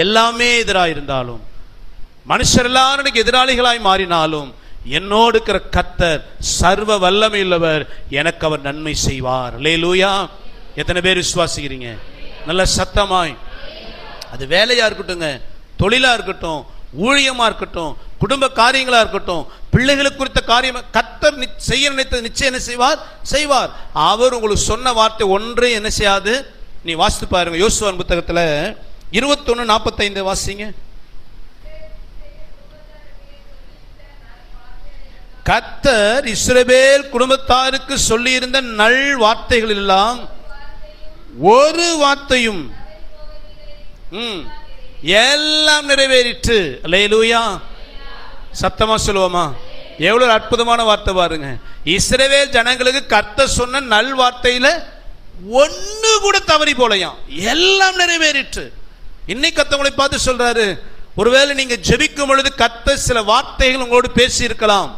எல்லாமே எதிராக இருந்தாலும், மனுஷர் எல்லாரும் எதிராளிகளாய் மாறினாலும், என்னோடு இருக்கிற கர்த்தர் சர்வ வல்லமையுள்ளவர், எனக்கு அவர் நன்மை செய்வார். அல்லேலூயா. எத்தனை பேர் விசுவாசிக்கிறீங்க? நல்ல சத்தமாய். அது வேலையா இருக்கட்டுங்க, தொழிலா இருக்கட்டும், ஊழியமா இருக்கட்டும், குடும்ப காரியங்களா இருக்கட்டும், பிள்ளைகளுக்கு குறித்த காரியம், கர்த்தர் செய்ய நினைத்தது நிச்சயம் என்ன செய்வார்? செய்வார். அவர் உங்களுக்கு சொன்ன வார்த்தை ஒன்றே என்ன செய்யாது. நீ வாசித்து பாருங்க, யோசுவாவின் புத்தகத்துல 21:45 வாசிங்க. கர்த்தர் இஸ்ரவேல் குடும்பத்தாருக்கு சொல்லி இருந்த நல் வார்த்தைகள் எல்லாம் ஒரு வார்த்தையும் எல்லாம் நிறைவேறிற்று. அல்லேலூயா. சத்தமா சொல்லுவோமா? எவ்வளவு அற்புதமான வார்த்தை பாருங்க. இஸ்ரவேல் ஜனங்களுக்கு கர்த்தர் சொன்ன நல் வார்த்தையில ஒண்ணு கூட தவறி போலையாம், எல்லாம் நிறைவேறிற்று. இன்னைக்கு கர்த்தரை பார்த்து சொல்றாரு, ஒருவேளை நீங்க ஜெபிக்கும் பொழுது கர்த்தர் சில வார்த்தைகள் உங்களோடு பேசி இருக்கலாம்,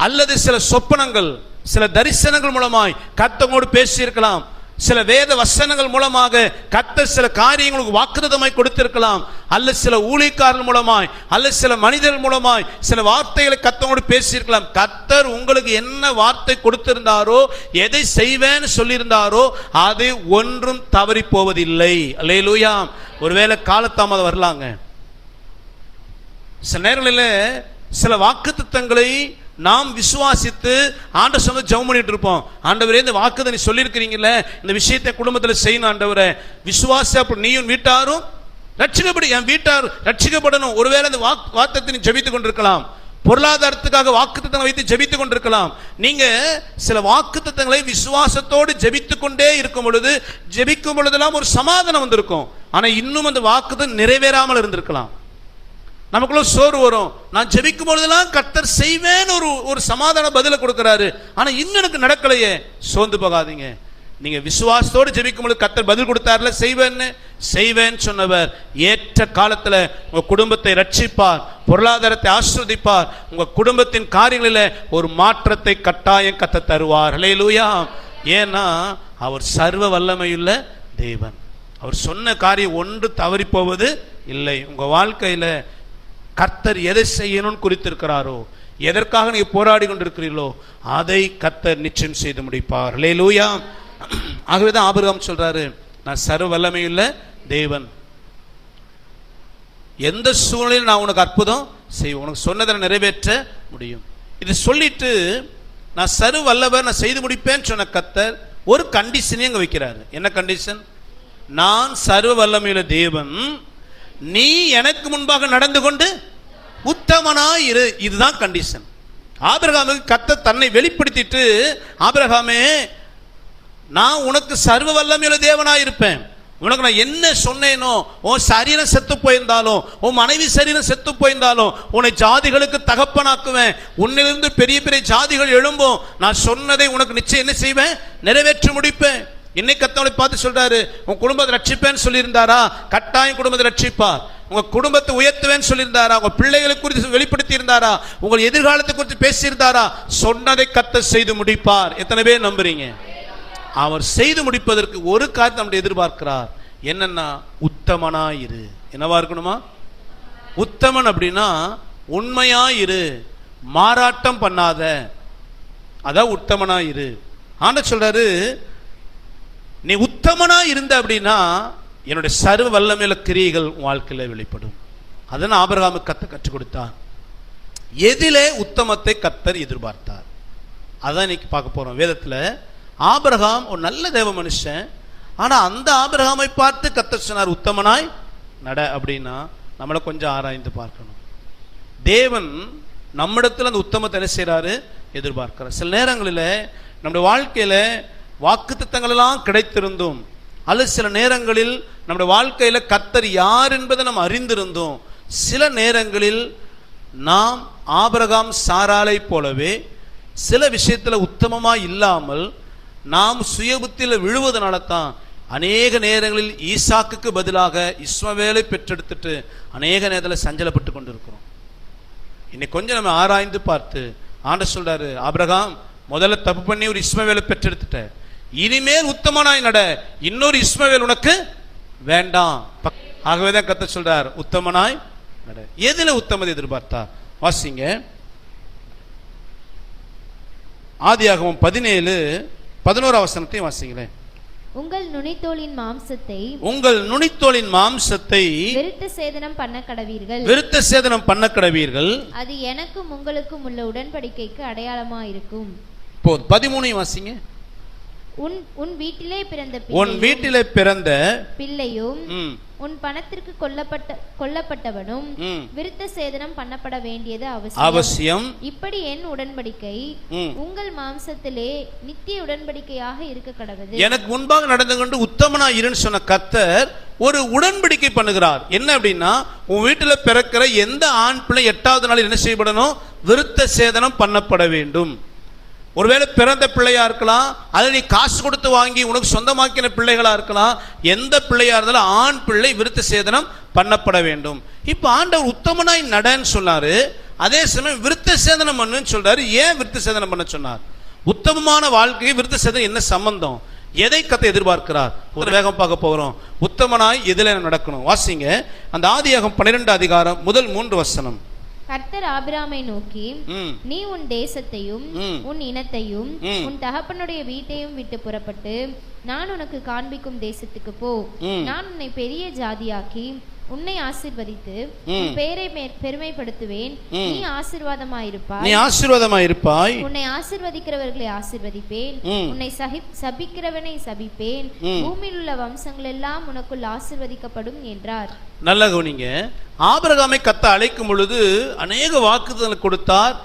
அல்லது சில சொப்பனங்கள், சில தரிசனங்கள் மூலமாய் கர்த்தரோடு பேசி இருக்கலாம், சில வேத வசனங்கள் மூலமாக கர்த்தர் சில காரியங்களுக்கு வாக்குத்தத்தமாய் கொடுத்திருக்கலாம், அல்லது சில ஊழியக்காரர்கள் மூலமாய், அல்லது சில மனிதர்கள் மூலமாய் சில வார்த்தைகளை கர்த்தரோடு பேசியிருக்கலாம். கர்த்தர் உங்களுக்கு என்ன வார்த்தை கொடுத்திருந்தாரோ, எதை செய்வேன்னு சொல்லியிருந்தாரோ, அது ஒன்றும் தவறி போவதில்லை. அல்லேலூயா. ஒருவேளை காலதாமதம் வரலாங்க. சில நேரங்களில் சில வாக்குத்தத்தங்களை நாம் விசுவாசித்து ஆண்டவர் சொன்ன ஜெபம் பண்ணிட்டு இருப்போம். ஆண்டவரே, இந்த வாக்குதை நீ சொல்லியிருக்கிறீங்கல்ல, இந்த விஷயத்தை குடும்பத்தில் செய்யணும் ஆண்டவரே, விசுவாசி. அப்படி நீயும் வீட்டாரும் ரட்சிக்கப்படி, என் வீட்டார் ரட்சிக்கப்படணும். ஒருவேளை இந்த வாக்குத்தத்தை நீ ஜெபித்துக் கொண்டிருக்கலாம், பொருளாதாரத்துக்காக வாக்குத்தத்தங்களை வைத்து ஜெபித்துக் கொண்டிருக்கலாம். நீங்க சில வாக்குத்தத்தங்களை விசுவாசத்தோடு ஜெபித்துக் கொண்டே இருக்கும் பொழுது, ஜெபிக்கும் பொழுதெல்லாம் ஒரு சமாதானம் வந்திருக்கும். ஆனா இன்னும் அந்த வாக்குத்தத்தம் நிறைவேறாமல் இருந்திருக்கலாம். நமக்குள்ள சோறு வரும். நான் ஜெபிக்கும் பொழுதெல்லாம் கர்த்தர் செய்வேன்னு ஒரு சமாதான பதில கொடுக்கிறாரு, ஆனா இன்னும் எனக்கு நடக்கலையே. சோர்ந்து போகாதீங்க. நீங்க விசுவாசத்தோடு ஜெபிக்கும் பொழுது கர்த்தர் பதில் கொடுத்தார்ல, செய்வேன்னு சொன்னவர் ஏற்ற காலத்துல உங்க குடும்பத்தை ரட்சிப்பார், பொருளாதாரத்தை ஆசீர்வதிப்பார், உங்க குடும்பத்தின் காரியங்களில ஒரு மாற்றத்தை கட்டாயம் கர்த்தர் தருவார். அல்லேலூயா. ஏன்னா அவர் சர்வ வல்லமையுள்ள தேவன். அவர் சொன்ன காரியம் ஒன்று தவறி போவது இல்லை. உங்க வாழ்க்கையில கர்த்தர் எதை செய்யணும்னு குறித்திருக்கிறாரோ, எதற்காக நீங்க போராடி கொண்டிருக்கிறீர்களோ, அதை கர்த்தர் நிச்சயம் செய்து முடிப்பார். அல்லேலூயா. ஆகவேதான் ஆபிரகாம் சொல்றாரு, நான் சர்வ வல்லமையுள்ள தேவன், எந்த சூழ்நிலையில் நான் உனக்கு அற்புதம் செய்வேன், உனக்கு சொன்னதை நிறைவேற்ற முடியும். இது சொல்லிட்டு நான் சர்வ வல்லவர், நான் செய்து முடிப்பேன்னு சொன்ன கர்த்தர் ஒரு கண்டிஷனையும் அங்க வைக்கிறாரு. என்ன கண்டிஷன்? நான் சர்வ வல்லமையுள்ள தேவன், நீ எனக்கு முன்பாக நடந்து கொண்டு உத்தமனாய் இரு. இதுதான் கண்டிஷன். ஆபிரகாமுக்கு கர்த்தர் தன்னை வெளிப்படுத்திட்டு, ஆபிரகாமே, நான் உனக்கு சர்வ வல்லமையுள்ள தேவனாய் இருப்பேன். உனக்கு நான் என்ன சொன்னேனோ, உன் சரீரம் செத்து போயிருந்தாலும், உன் மனைவி சரீரம் செத்து போயிருந்தாலும், உன்னை ஜாதிகளுக்கு தகப்பனாக்குவேன், உன்னிலிருந்து பெரிய பெரிய ஜாதிகள் எழும்பும், நான் சொன்னதை உனக்கு நிச்சயம் என்ன செய்வேன்? நிறைவேற்றி முடிப்பேன். இன்னைக்கு கர்த்தரை பார்த்து சொல்றாரு, உன் குடும்பத்தை ரட்சிப்பேன்னு சொல்லியிருந்தாரா? கட்டாயம் குடும்பத்தை ரட்சிப்பார். உங்க குடும்பத்தை உயர்த்துவேன்னு சொல்லியிருந்தாரா? உங்க பிள்ளைகளை குறித்து வெளிப்படுத்தி இருந்தாரா? உங்கள் எதிர்காலத்தை குறித்து பேசியிருந்தாரா? சொன்னதை கர்த்தர் செய்து முடிப்பார். எத்தனை பேர் நம்புறீங்க? அவர் செய்து முடிப்பதற்கு ஒரு காரியத்தை நம்முடைய எதிர்பார்க்கிறார். என்னன்னா, உத்தமனாயிரு. என்னவா இருக்கணுமா? உத்தமன் அப்படின்னா உண்மையாயிரு, மாறாட்டம் பண்ணாத, அதான் உத்தமனாயிரு. ஆண்டவர் சொல்றாரு, நீ உத்தமனா இருந்த அப்படின்னா என்னுடைய சர்வ வல்லமையுள்ள கிரியைகள் வாழ்க்கையில வெளிப்படும். அதனால ஆபிரகாமுக்கு கர்த்தர் கற்றுக் கொடுத்தார். எதிலே உத்தமத்தை கர்த்தர் எதிர்பார்த்தார், அதான் இன்னைக்கு பார்க்க போறோம். வேதத்துல ஆபிரகாம் ஒரு நல்ல தேவ மனுஷன், ஆனா அந்த ஆபிரகாமை பார்த்து கர்த்தர் சொன்னார், உத்தமனாய் நட அப்படின்னா நம்மளை கொஞ்சம் ஆராய்ந்து பார்க்கணும். தேவன் நம்மிடத்துல அந்த உத்தமத்தை என்ன செய்யறாரு? எதிர்பார்க்கிறார். சில நேரங்களில் நம்முடைய வாழ்க்கையில வாக்குத்தத்தங்கள் எல்லாம் கிடைத்திருந்தோம், அல்லது சில நேரங்களில் நம்முடைய வாழ்க்கையில கர்த்தர் யார் என்பதை நாம் அறிந்திருந்தோம். சில நேரங்களில் நாம் ஆபிரகாம் சாராளை போலவே சில விஷயத்துல உத்தமமா இல்லாமல் நாம் சுயபுத்தியில் விழுவதனால தான் அநேக நேரங்களில் ஈசாக்குக்கு பதிலாக இஸ்மவேலை பெற்றெடுத்துட்டு அநேக நேரத்தில் சஞ்சலப்பட்டு கொண்டிருக்கிறோம். இன்னைக்கு கொஞ்சம் நம்ம ஆராய்ந்து பார்த்து, ஆண்டவர் சொல்றாரு, ஆபிரகாம் முதல்ல தப்பு பண்ணி ஒரு இஸ்மவேலை பெற்றெடுத்துட்ட, இனிமேல் உத்தமனாய் நட, இன்னொரு இஸ்மவேல் உனக்கு வேண்டாம். ஆகவேதான் கர்த்தர் சொல்றார் உத்தமனாய் நட. எதுல உத்தமத்தை எதிர்பார்த்தா? வாசிங்க ஆதியாகமம் 17:11 வசனத்தை வாசிங்களேன். உங்கள் நுனித்தோலின் மாம்சத்தை விருத்த சேதனம் பண்ண கடவீர்கள். அது எனக்கும் உங்களுக்கும் உள்ள உடன்படிக்கைக்கு அடையாளமாயிருக்கும். 13 வாசிங்க. உன் வீட்டிலே பிறந்த பிள்ளையும் உன் பணத்திற்கு கொல்லப்பட்டவனும் விருத்த சேதனம் பண்ணப்பட வேண்டியது அவசியம். இப்படி என் உடன்படிக்கை உங்கள் மாம்சத்திலே நித்திய உடன்படிக்கையாக இருக்க கடவுது. எனக்கு முன்பாக நடந்து கொண்டு உத்தமனாய் இருன்னு சொன்ன கர்த்தர் ஒரு உடன்படிக்கை பண்ணுகிறார். என்ன அப்படின்னா, உன் வீட்டுல பிறக்கிற எந்த ஆண் பிள்ளை 8வது நாள் என்ன செய்யப்படணும்? விருத்த சேதனம் பண்ணப்பட வேண்டும். ஒருவேளை பிறந்த பிள்ளையா இருக்கலாம், அதை நீ காசு கொடுத்து வாங்கி உனக்கு சொந்தமாக்கின பிள்ளைகளா இருக்கலாம். எந்த பிள்ளையா இருந்தாலும் ஆண் பிள்ளை விருத்த சேதனம் பண்ணப்பட வேண்டும். இப்ப ஆண்டவர் உத்தமனாய் நடன்னு சொன்னாரு, அதே சமயம் விருத்த சேதனம் பண்ணுன்னு சொல்றாரு. ஏன் விருத்த சேதனம் பண்ண சொன்னார்? உத்தமமான வாழ்க்கையை விருத்த சேதனம் என்ன சம்பந்தம்? எதை கர்த்தர் எதிர்பார்க்கிறார்? ஒரு வேகம் பார்க்க போறோம். உத்தமனாய் எதில நடக்கணும்? வாசிங்க அந்த ஆதியாகமம் 12 அதிகாரம் முதல் 3 வசனம். கர்த்தர் ஆபிரகாமை நோக்கி, நீ உன் தேசத்தையும் உன் இனத்தையும் உன் தகப்பனுடைய வீட்டையும் விட்டு புறப்பட்டு நான் உனக்கு காண்பிக்கும் தேசத்துக்கு போ. நான் உன்னை பெரிய ஜாதியாக்கி உன்னை ஆசீர்வதித்து உன் பெயரை பெருமைப்படுத்துவேன். நீ ஆசீர்வாதமாயிருப்பாய். உன்னை ஆசீர்வதிக்கிறவர்களை ஆசீர்வதிப்பேன், உன்னை சபிக்கிறவனை சபிப்பேன். பூமியில் உள்ள வம்சங்கள் எல்லாம் உனக்குள் ஆசீர்வதிக்கப்படும் என்றார். நல்ல கவனிங்க. ஆபிரகாமை கர்த்தர் அழைக்கும் பொழுது அநேக வாக்குறுதிகளை கொடுத்தார்.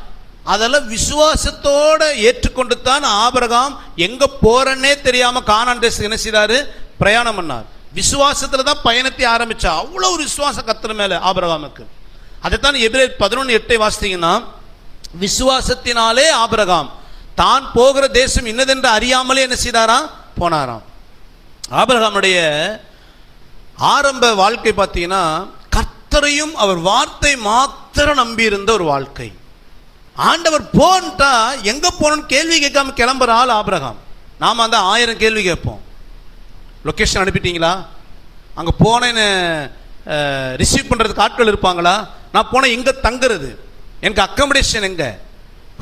அதெல்லாம் விசுவாசத்தோட ஏற்றுக்கொண்டு தான் ஆபிரகாம் எங்க போறன்னே தெரியாம கானான் தேசத்துக்கு என்ன செய்தாரு? பிரயாணம் பண்ணார். விசுவாசத்துல தான் பயணத்தை ஆரம்பிச்சா. அவ்வளவு ஒரு விசுவாசம் கர்த்தர் மேல ஆபிரகாமுக்கு. அதைத்தான் எபிரேயர் 11:8 வாசித்தீங்கன்னா, விசுவாசத்தினாலே ஆபிரகாம் தான் போகிற தேசம் இன்னதென்று அறியாமலே என்ன செய்தாராம்? போனாராம். ஆபிரகாமுடைய ஆரம்ப வாழ்க்கை பார்த்தீங்கன்னா, கர்த்தரையும் அவர் வார்த்தை மாத்திரம் நம்பி இருந்த ஒரு வாழ்க்கை. ஆண்டவர் போன்ட்டா எங்க போனோன்னு கேள்வி கேட்காம கிளம்புற ஆள் ஆபிரகாம். நாம அந்த 1000 கேள்வி கேட்போம். லொக்கேஷன் அனுப்பிட்டீங்களா? அங்கே போனேன்னு ரிசீவ் பண்ணுறதுக்கு ஆட்கள் இருப்பாங்களா? நான் போனேன் எங்கே தங்குறது? எனக்கு அக்கமடேஷன் எங்கே?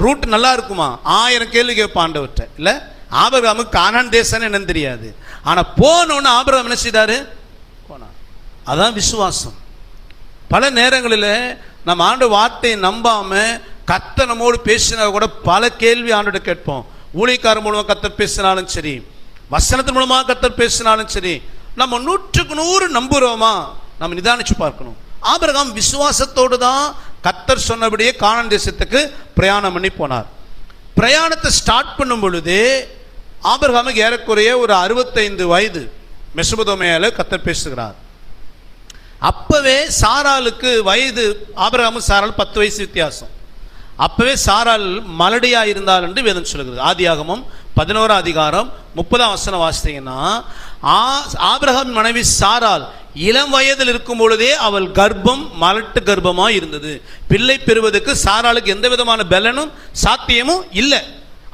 ரூட் நல்லா இருக்குமா? 1000 கேள்வி கேட்பான் ஆண்டவர்கிட்ட. இல்லை, ஆபிரகாமுக்கு கானான் தேசம்னு என்னன்னு தெரியாது. ஆனால் போனோன்னு ஆபிரகாம் என்ன செய்தாரு? போனான். அதான் விசுவாசம். பல நேரங்களில் நம்ம ஆண்டு வார்த்தையை நம்பாம கர்த்தர் நம்மோடு பேசினா கூட பல கேள்வி ஆண்டோட கேட்போம். ஊழியக்காரர் மூலமாக கர்த்தர் பேசினாலும் சரி, வசனத்தின் மூலமாக கர்த்தர் பேசினாலும் சரி, நம்ம 100க்கு 100 நம்புறோமா? நம்ம நிதானிச்சு பார்க்கணும். ஆபிரகாம் விசுவாசத்தோடு தான் கர்த்தர் சொன்னபடியே கானான் தேசத்துக்கு பிரயாணம் பண்ணி போனார். பிரயாணத்தை ஸ்டார்ட் பண்ணும் பொழுது ஆபிரகாமுக்கு ஏறக்குறைய ஒரு 65 வயது. மெசொப்பொத்தாமியால கர்த்தர் பேசுகிறார். அப்பவே சாராளுக்கு வயது, ஆபிரகாமுக்கு சாராள் 10 வயசு வித்தியாசம். அப்பவே சாராள் மலடியா இருந்தால் என்று வேதம் சொல்கிறது. ஆதியாகமம் 11 அதிகாரம் 30 வசனம் வாசித்தீங்கன்னா, ஆபிரகாம் மனைவி சாராள் இளம் வயதில் இருக்கும் பொழுதே அவள் கர்ப்பம் மலட்டு கர்ப்பமாய் இருந்தது. பிள்ளை பெறுவதற்கு சாராளுக்கு எந்த விதமான பலனும் சாத்தியமும் இல்லை.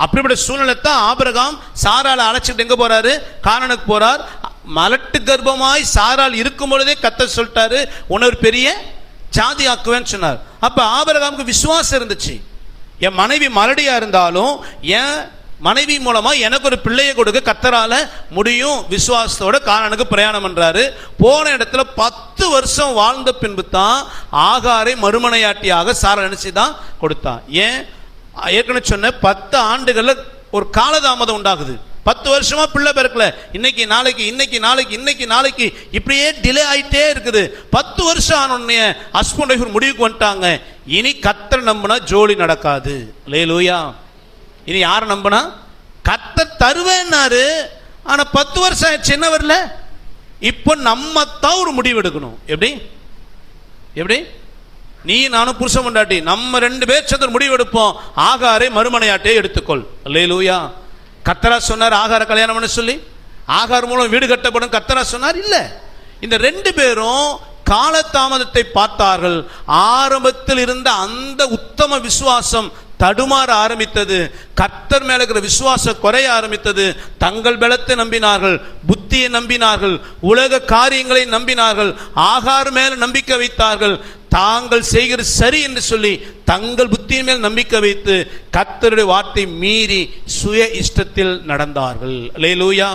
அப்படிப்பட்ட சூழ்நிலை தான் ஆபிரகாம் சாராளை அழைச்சிட்டு எங்க போறாரு? கானானுக்கு போறார். மலட்டு கர்ப்பமாய் சாராள் இருக்கும் பொழுதே கர்த்தர் சொல்லிட்டாரு, உன்னை ஒரு பெரிய ஜாதி ஆக்குவேன்னு சொன்னார். அப்ப ஆபிரகாமுக்கு விசுவாசம் இருந்துச்சு. என் மனைவி மலடியா இருந்தாலும் என் மனைவி மூலமா எனக்கு ஒரு பிள்ளையை கொடுக்க கர்த்தரால முடியும். விசுவாசத்தோட கானானுக்கு பிரயாணம் பண்றாரு. போன இடத்துல 10 வருஷம் வாழ்ந்த பின்பு தான் ஆகாரை மறுமனையாட்டியாக சாராள் நினைச்சு தான் கொடுத்தான். ஏன்? ஏற்கனவே சொன்ன 10 ஆண்டுகள்ல ஒரு காலதாமதம் உண்டாகுது. 10 வருஷமா பிள்ளை பிறக்கல. இன்னைக்கு நாளைக்கு, இன்னைக்கு நாளைக்கு, இன்னைக்கு நாளைக்கு, இப்படியே டிலே ஆயிட்டே இருக்குது. 10 வருஷம் ஆனோடனே ஹஸ்பண்ட் ஒய்ஃப் முடிவுக்கு வந்துட்டாங்க, இனி கர்த்தர் நம்பினா ஜோலி நடக்காது. அல்லேலூயா. இனி யாரை நம்பினா? கர்த்தர் தருவேன்னாரு. ஆனா 10 வருஷம் ஆயிடுச்சு, என்ன வரல? இப்போ நம்ம தான் ஒரு முடிவு எடுக்கணும். எப்படி? எப்படி? நீ நானும் புருஷன் பொண்டாட்டி நம்ம 2 பேர் சேர்ந்து முடிவு எடுப்போம். ஆகாரை மறுமனையாட்டே எடுத்துக்கொள். அல்லேலூயா. கர்த்தரா சொன்னார் ஆகார கல்யாணம் பண்ண சொல்லி? ஆகார் மூலம் வீடு கட்டப்படும் கர்த்தரா சொன்னார்? இல்ல. இந்த 2 பேரும் காலதாமதத்தை பார்த்தார்கள். ஆரம்பத்தில் இருந்த அந்த உத்தம விசுவாசம் தடுமாற ஆரம்பித்தது. கர்த்தர் மேல இருக்கிற விசுவாசம் குறைய ஆரம்பித்தது. தங்கள் பலத்தை நம்பினார்கள், புத்தியை நம்பினார்கள், உலக காரியங்களை நம்பினார்கள், ஆகார் மேல நம்பிக்கை வைத்தார்கள். தாங்கள் செய்கிற சரி என்று சொல்லி தங்கள் புத்தியின் மேல் நம்பிக்கை வைத்து கர்த்தருடைய வார்த்தை மீறி சுய இஷ்டத்தில் நடந்தார்கள். அல்லேலூயா.